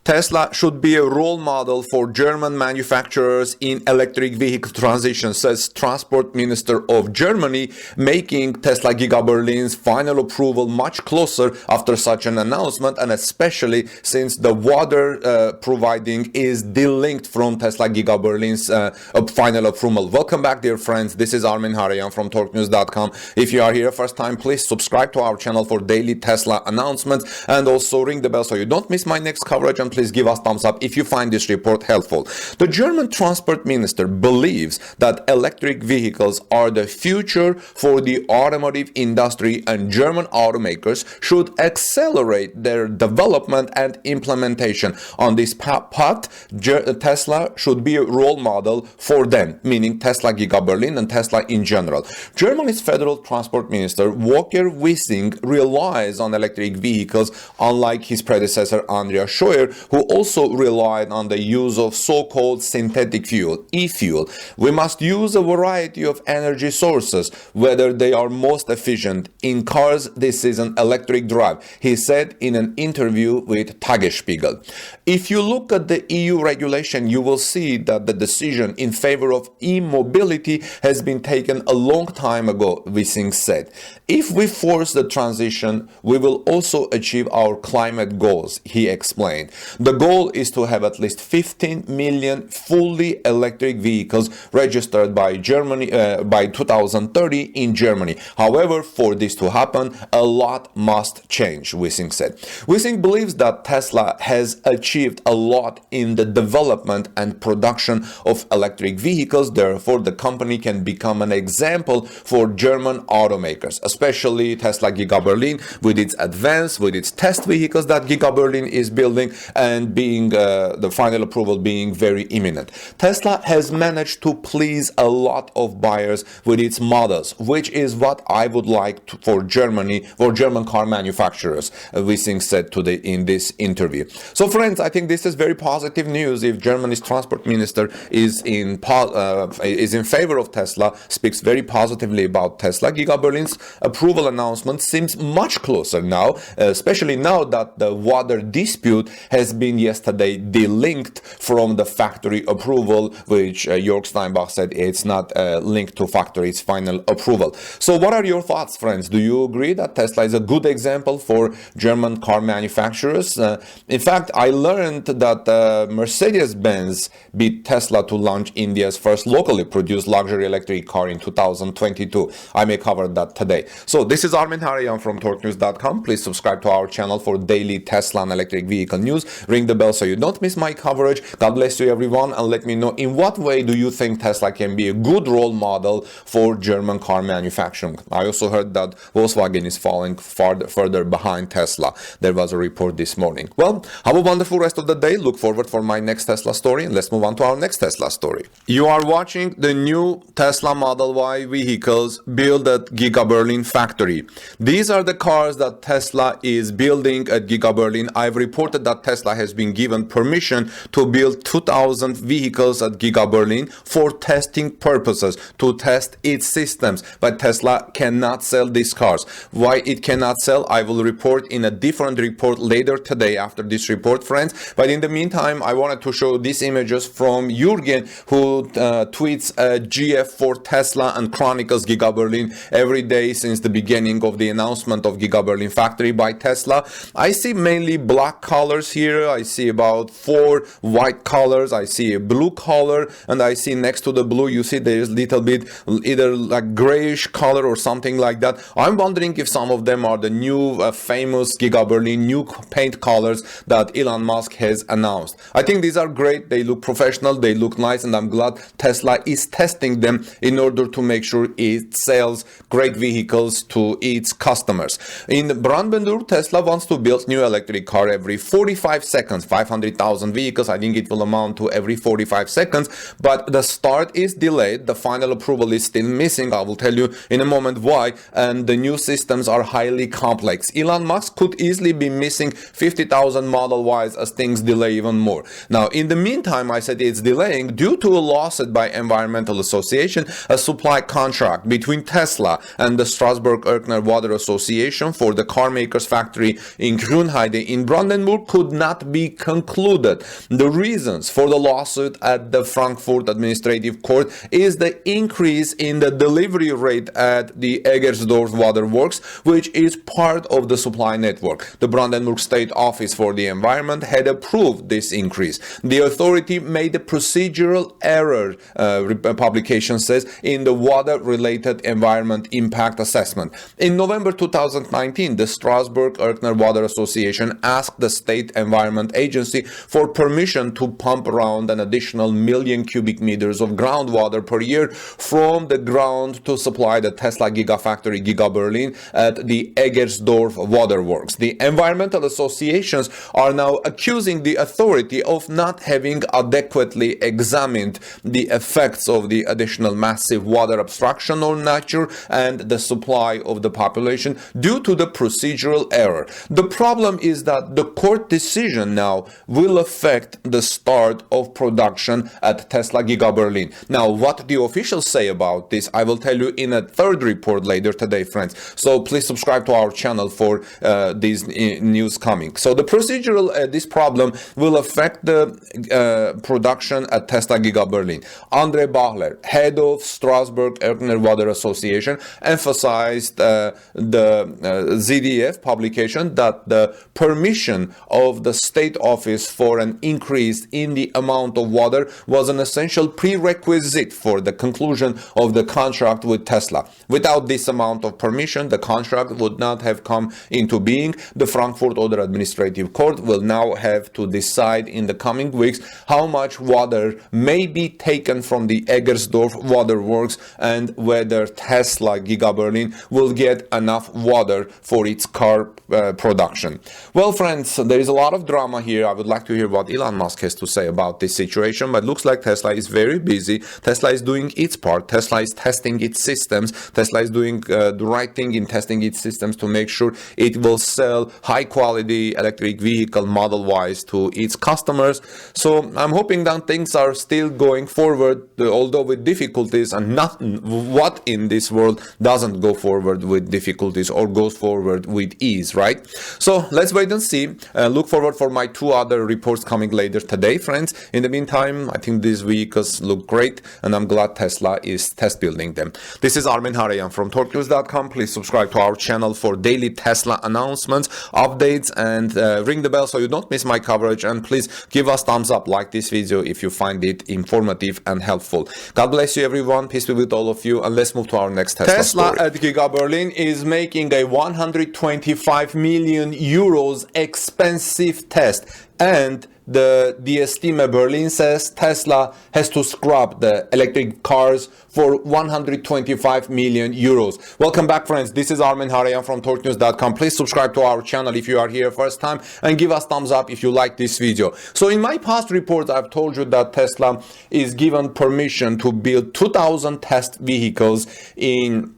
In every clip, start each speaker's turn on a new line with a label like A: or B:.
A: Tesla should be a role model for German manufacturers in electric vehicle transition, says Transport Minister of Germany, making Tesla Giga Berlin's final approval much closer after such an announcement, and especially since the water providing is delinked from Tesla Giga Berlin's final approval. Welcome back, dear friends. This is Armin Harayan from TorqueNews.com. If you are here first time, please subscribe to our channel for daily Tesla announcements, and also ring the bell so you don't miss my next coverage, and please give us thumbs up if you find this report helpful. The German Transport Minister believes that electric vehicles are the future for the automotive industry, and German automakers should accelerate their development and implementation. On this path, Tesla should be a role model for them, meaning Tesla Giga Berlin and Tesla in general. Germany's Federal Transport Minister Volker Wissing relies on electric vehicles, unlike his predecessor Andreas Scheuer, who also relied on the use of so-called synthetic fuel, e-fuel. We must use a variety of energy sources, whether they are most efficient. In cars, this is an electric drive, he said in an interview with Tagesspiegel. If you look at the EU regulation, you will see that the decision in favor of e-mobility has been taken a long time ago, Wissing said. If we force the transition, we will also achieve our climate goals, he explained. The goal is to have at least 15 million fully electric vehicles registered by Germany by 2030 in Germany. However, for this to happen, a lot must change, Wissing said. Wissing believes that Tesla has achieved a lot in the development and production of electric vehicles. Therefore, the company can become an example for German automakers, especially Tesla Giga Berlin, with its test vehicles that Giga Berlin is building, and being the final approval being very imminent. Tesla has managed to please a lot of buyers with its models, which is what I would like for Germany, for German car manufacturers, Wissing said today in this interview. So friends, I think this is very positive news. If Germany's transport minister is in favor of Tesla, speaks very positively about Tesla, Giga Berlin's approval announcement seems much closer now, especially now that the water dispute has been yesterday delinked from the factory approval, which Jörg Steinbach said it's not linked to factory's final approval. So what are your thoughts, friends? Do you agree that Tesla is a good example for German car manufacturers? In fact, I learned that Mercedes-Benz beat Tesla to launch India's first locally produced luxury electric car in 2022. I may cover that today. So this is Armin Harayan from TorqueNews.com. Please subscribe to our channel for daily Tesla and electric vehicle news. Ring the bell so you don't miss my coverage. God bless you, everyone, and let me know in what way do you think Tesla can be a good role model for German car manufacturing. I also heard that Volkswagen is falling further behind Tesla. There was a report this morning. Well, have a wonderful rest of the day. Look forward for my next Tesla story, and let's move on to our next Tesla story. You are watching the new Tesla Model Y vehicles built at Giga Berlin factory. These are the cars that Tesla is building at Giga Berlin. I've reported that Tesla has been given permission to build 2,000 vehicles at Giga Berlin for testing purposes, to test its systems, but Tesla cannot sell these cars. Why it cannot sell, I will report in a different report later today after this report, friends. But in the meantime, I wanted to show these images from Jürgen, who tweets GF for Tesla and chronicles Giga Berlin every day since the beginning of the announcement of Giga Berlin factory by Tesla. I see mainly black colors here. I see about 4 white colors. I see a blue color, and I see next to the blue, you see there's a little bit either like grayish color or something like that. I'm wondering if some of them are the new famous Giga Berlin new paint colors that Elon Musk has announced. I think these are great. They look professional. They look nice, and I'm glad Tesla is testing them in order to make sure it sells great vehicles to its customers. In Brandenburg, Tesla wants to build new electric car every 45 seconds, 500,000 vehicles. I think it will amount to every 45 seconds, but the start is delayed. The final approval is still missing. I will tell you in a moment why, and the new systems are highly complex. Elon Musk could easily be missing 50,000 Model Ys as things delay even more. Now, in the meantime, I said it's delaying due to a lawsuit by Environmental Association, a supply contract between Tesla and the Strasbourg-Erkner Water Association for the car maker's factory in Grünheide in Brandenburg could not not be concluded. The reasons for the lawsuit at the Frankfurt Administrative Court is the increase in the delivery rate at the Eggersdorf Waterworks, which is part of the supply network. The Brandenburg State Office for the Environment had approved this increase. The authority made a procedural error, publication says, in the water-related environment impact assessment. In November 2019, the Strasbourg-Erkner Water Association asked the State Environment Agency for permission to pump around an additional 1 million cubic meters of groundwater per year from the ground to supply the Tesla Gigafactory Giga Berlin at the Eggersdorf Waterworks. The environmental associations are now accusing the authority of not having adequately examined the effects of the additional massive water obstruction on nature and the supply of the population due to the procedural error. The problem is that the court decision now will affect the start of production at Tesla Giga Berlin. Now, what the officials say about this, I will tell you in a third report later today, friends. So please subscribe to our channel for these news coming. So the procedural, this problem will affect the production at Tesla Giga Berlin. Andre Bachler, head of Strasbourg-Erkner Water Association, emphasized the ZDF publication that the permission of the state office for an increase in the amount of water was an essential prerequisite for the conclusion of the contract with Tesla. Without this amount of permission, the contract would not have come into being. The Frankfurt Oder Administrative Court will now have to decide in the coming weeks how much water may be taken from the Eggersdorf Waterworks and whether Tesla Giga Berlin will get enough water for its car production. Well, friends, there is a lot of drama here. I would like to hear what Elon Musk has to say about this situation, but looks like Tesla is very busy. Tesla is doing its part. Tesla is testing its systems. Tesla is doing the right thing in testing its systems to make sure it will sell high-quality electric vehicle model-wise to its customers. So I'm hoping that things are still going forward, although with difficulties, and nothing what in this world doesn't go forward with difficulties or goes forward with ease, right? So let's wait and see. Look forward for my 2 other reports coming later today, friends. In the meantime, I think these vehicles look great, and I'm glad Tesla is test building them. This is Armin Harayan from torquenews.com. Please subscribe to our channel for daily Tesla announcements, updates, and ring the bell so you don't miss my coverage. And please give us thumbs up, like this video if you find it informative and helpful. God bless you, everyone. Peace be with all of you, and let's move to our next Tesla story. At Giga Berlin is making a 125 million euros expensive test, and the DSTime Berlin says Tesla has to scrap the electric cars for 125 million euros. Welcome back, friends. This is Armin Harayan from torquenews.com. Please subscribe to our channel if you are here first time, and give us thumbs up if you like this video. So in my past reports, I've told you that Tesla is given permission to build 2,000 test vehicles in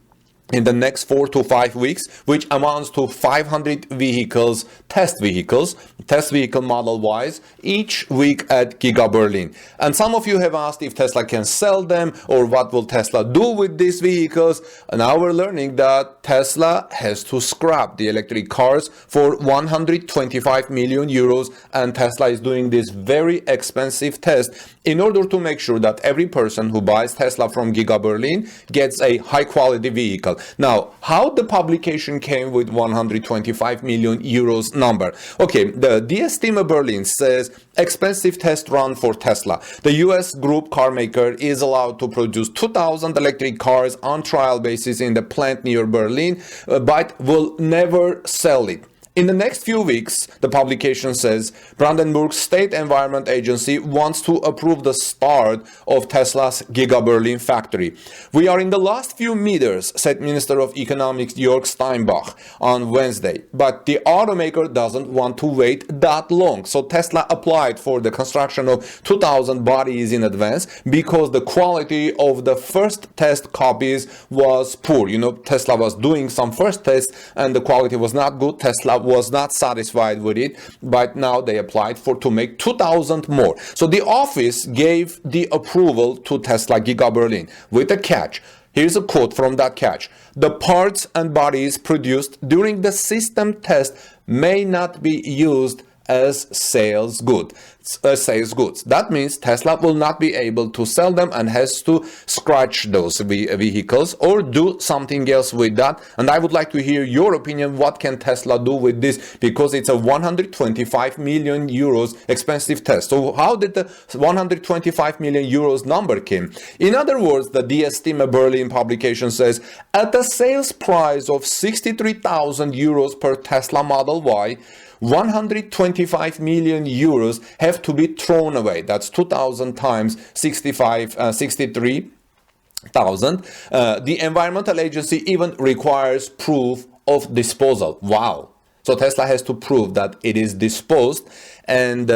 A: the next 4 to 5 weeks, which amounts to 500 vehicles, test vehicle model wise, each week at Giga Berlin. And some of you have asked if Tesla can sell them, or what will Tesla do with these vehicles. And now we're learning that Tesla has to scrap the electric cars for 125 million euros, and Tesla is doing this very expensive test in order to make sure that every person who buys Tesla from Giga Berlin gets a high quality vehicle. Now, how the publication came with 125 million euros number? Okay, the DSTime Berlin says expensive test run for Tesla. The US group car maker is allowed to produce 2,000 electric cars on trial basis in the plant near Berlin, but will never sell it. In the next few weeks, the publication says, Brandenburg State Environment Agency wants to approve the start of Tesla's Giga Berlin factory. We are in the last few meters, said Minister of Economics Jörg Steinbach on Wednesday. But the automaker doesn't want to wait that long. So Tesla applied for the construction of 2,000 bodies in advance because the quality of the first test copies was poor. You know, Tesla was doing some first tests and the quality was not good. Tesla was not satisfied with it, but now they applied to make 2,000 more. So the office gave the approval to Tesla Giga Berlin with a catch. Here's a quote from that catch. The parts and bodies produced during the system test may not be used as sales goods. That means Tesla will not be able to sell them and has to scratch those vehicles or do something else with that. And I would like to hear your opinion. What can Tesla do with this? Because it's a 125 million euros expensive test. So how did the 125 million euros number came? In other words, the Giga Berlin publication says at a sales price of 63,000 euros per Tesla Model Y, 125 million euros have to be thrown away. That's 2,000 times 63,000. The environmental agency even requires proof of disposal. Wow. So Tesla has to prove that it is disposed. And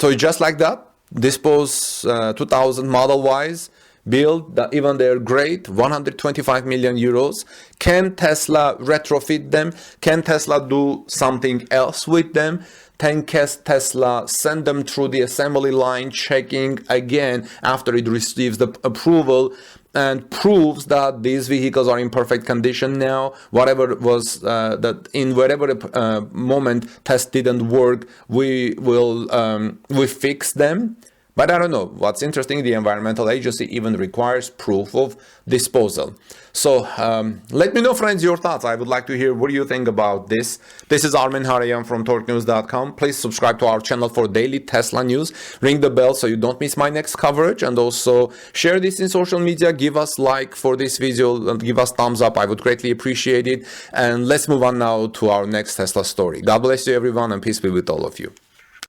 A: so just like that, dispose 2,000 Model Ys, build, even they're great, 125 million euros. Can Tesla retrofit them? Can Tesla do something else with them? Can Tesla send them through the assembly line, checking again after it receives the approval and proves that these vehicles are in perfect condition now? Whatever was that in whatever moment test didn't work, we fix them. But I don't know. What's interesting, the environmental agency even requires proof of disposal. So let me know, friends, your thoughts. I would like to hear what do you think about this. This is Armin Harayan from TorqueNews.com. Please subscribe to our channel for daily Tesla news. Ring the bell so you don't miss my next coverage. And also share this in social media. Give us like for this video and give us thumbs up. I would greatly appreciate it. And let's move on now to our next Tesla story. God bless you, everyone, and peace be with all of you.